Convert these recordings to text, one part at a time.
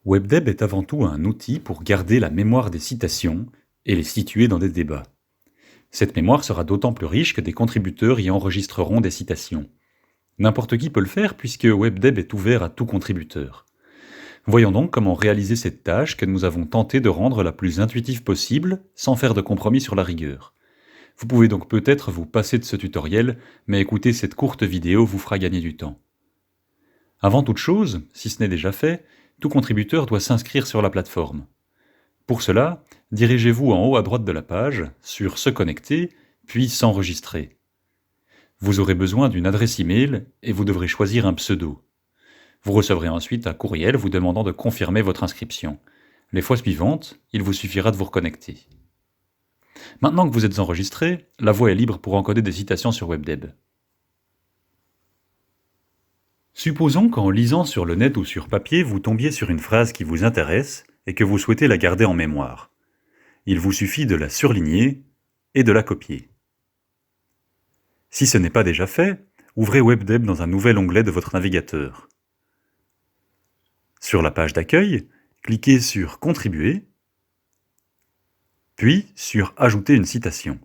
WebDeb est avant tout un outil pour garder la mémoire des citations et les situer dans des débats. Cette mémoire sera d'autant plus riche que des contributeurs y enregistreront des citations. N'importe qui peut le faire puisque WebDeb est ouvert à tout contributeur. Voyons donc comment réaliser cette tâche que nous avons tenté de rendre la plus intuitive possible sans faire de compromis sur la rigueur. Vous pouvez donc peut-être vous passer de ce tutoriel, mais écouter cette courte vidéo vous fera gagner du temps. Avant toute chose, si ce n'est déjà fait, tout contributeur doit s'inscrire sur la plateforme. Pour cela, dirigez-vous en haut à droite de la page, sur Se connecter, puis S'enregistrer. Vous aurez besoin d'une adresse email et vous devrez choisir un pseudo. Vous recevrez ensuite un courriel vous demandant de confirmer votre inscription. Les fois suivantes, il vous suffira de vous reconnecter. Maintenant que vous êtes enregistré, la voie est libre pour encoder des citations sur WebDeb. Supposons qu'en lisant sur le net ou sur papier, vous tombiez sur une phrase qui vous intéresse et que vous souhaitez la garder en mémoire. Il vous suffit de la surligner et de la copier. Si ce n'est pas déjà fait, ouvrez WebDeb dans un nouvel onglet de votre navigateur. Sur la page d'accueil, cliquez sur Contribuer, puis sur Ajouter une citation.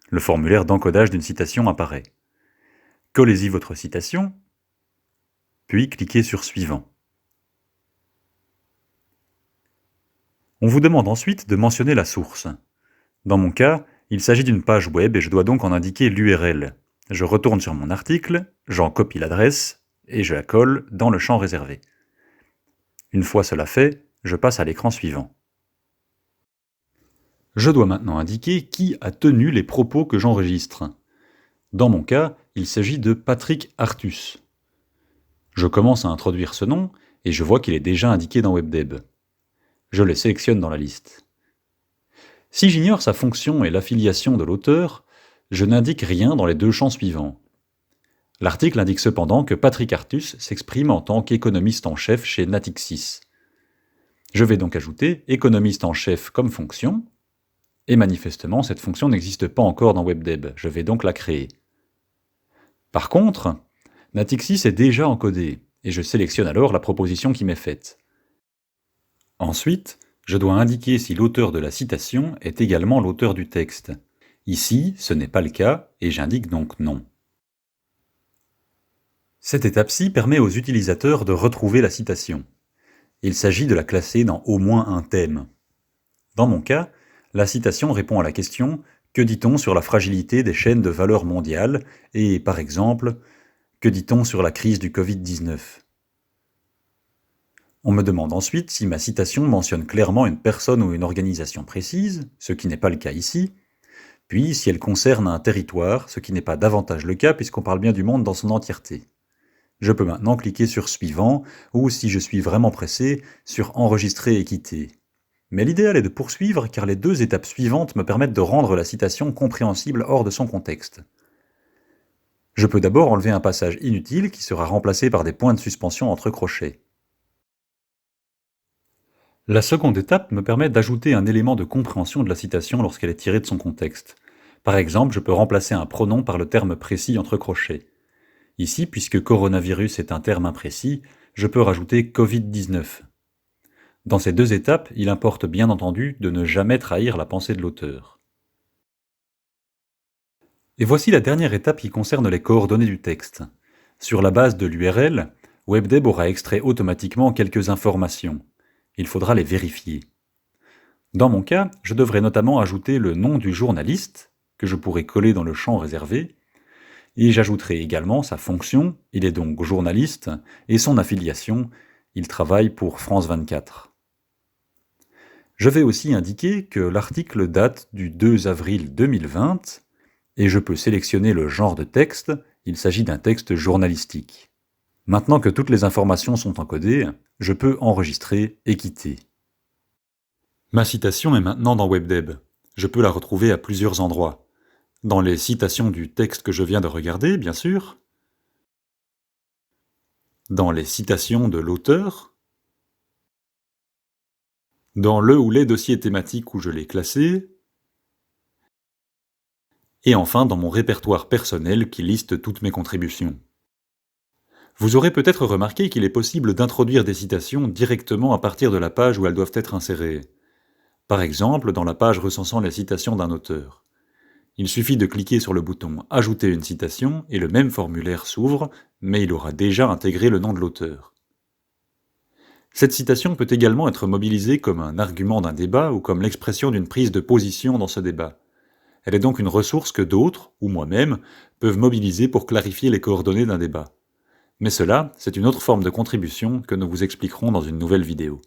Le formulaire d'encodage d'une citation apparaît. Collez-y votre citation, puis cliquez sur Suivant. On vous demande ensuite de mentionner la source. Dans mon cas, il s'agit d'une page web et je dois donc en indiquer l'URL. Je retourne sur mon article, j'en copie l'adresse et je la colle dans le champ réservé. Une fois cela fait, je passe à l'écran suivant. Je dois maintenant indiquer qui a tenu les propos que j'enregistre. Dans mon cas, il s'agit de Patrick Artus. Je commence à introduire ce nom et je vois qu'il est déjà indiqué dans WebDeb. Je le sélectionne dans la liste. Si j'ignore sa fonction et l'affiliation de l'auteur, je n'indique rien dans les deux champs suivants. L'article indique cependant que Patrick Artus s'exprime en tant qu'économiste en chef chez Natixis. Je vais donc ajouter économiste en chef comme fonction, et manifestement cette fonction n'existe pas encore dans WebDeb, je vais donc la créer. Par contre, Natixis est déjà encodé, et je sélectionne alors la proposition qui m'est faite. Ensuite, je dois indiquer si l'auteur de la citation est également l'auteur du texte. Ici, ce n'est pas le cas, et j'indique donc non. Cette étape-ci permet aux utilisateurs de retrouver la citation. Il s'agit de la classer dans au moins un thème. Dans mon cas, la citation répond à la question « Que dit-on sur la fragilité des chaînes de valeur mondiales ?» et, par exemple, « Que dit-on sur la crise du Covid-19 ?» On me demande ensuite si ma citation mentionne clairement une personne ou une organisation précise, ce qui n'est pas le cas ici, puis si elle concerne un territoire, ce qui n'est pas davantage le cas puisqu'on parle bien du monde dans son entièreté. Je peux maintenant cliquer sur Suivant, ou si je suis vraiment pressé, sur Enregistrer et quitter. Mais l'idéal est de poursuivre car les deux étapes suivantes me permettent de rendre la citation compréhensible hors de son contexte. Je peux d'abord enlever un passage inutile qui sera remplacé par des points de suspension entre crochets. La seconde étape me permet d'ajouter un élément de compréhension de la citation lorsqu'elle est tirée de son contexte. Par exemple, je peux remplacer un pronom par le terme précis entre crochets. Ici, puisque coronavirus est un terme imprécis, je peux rajouter Covid-19. Dans ces deux étapes, il importe bien entendu de ne jamais trahir la pensée de l'auteur. Et voici la dernière étape qui concerne les coordonnées du texte. Sur la base de l'URL, WebDeb aura extrait automatiquement quelques informations. Il faudra les vérifier. Dans mon cas, je devrais notamment ajouter le nom du journaliste, que je pourrais coller dans le champ réservé, et j'ajouterai également sa fonction, il est donc journaliste, et son affiliation, il travaille pour France 24. Je vais aussi indiquer que l'article date du 2 avril 2020, et je peux sélectionner le genre de texte, il s'agit d'un texte journalistique. Maintenant que toutes les informations sont encodées, je peux enregistrer et quitter. Ma citation est maintenant dans WebDeb. Je peux la retrouver à plusieurs endroits. Dans les citations du texte que je viens de regarder, bien sûr. Dans les citations de l'auteur. Dans le ou les dossiers thématiques où je l'ai classé. Et enfin dans mon répertoire personnel qui liste toutes mes contributions. Vous aurez peut-être remarqué qu'il est possible d'introduire des citations directement à partir de la page où elles doivent être insérées. Par exemple, dans la page recensant les citations d'un auteur. Il suffit de cliquer sur le bouton « Ajouter une citation » et le même formulaire s'ouvre, mais il aura déjà intégré le nom de l'auteur. Cette citation peut également être mobilisée comme un argument d'un débat ou comme l'expression d'une prise de position dans ce débat. Elle est donc une ressource que d'autres, ou moi-même, peuvent mobiliser pour clarifier les coordonnées d'un débat. Mais cela, c'est une autre forme de contribution que nous vous expliquerons dans une nouvelle vidéo.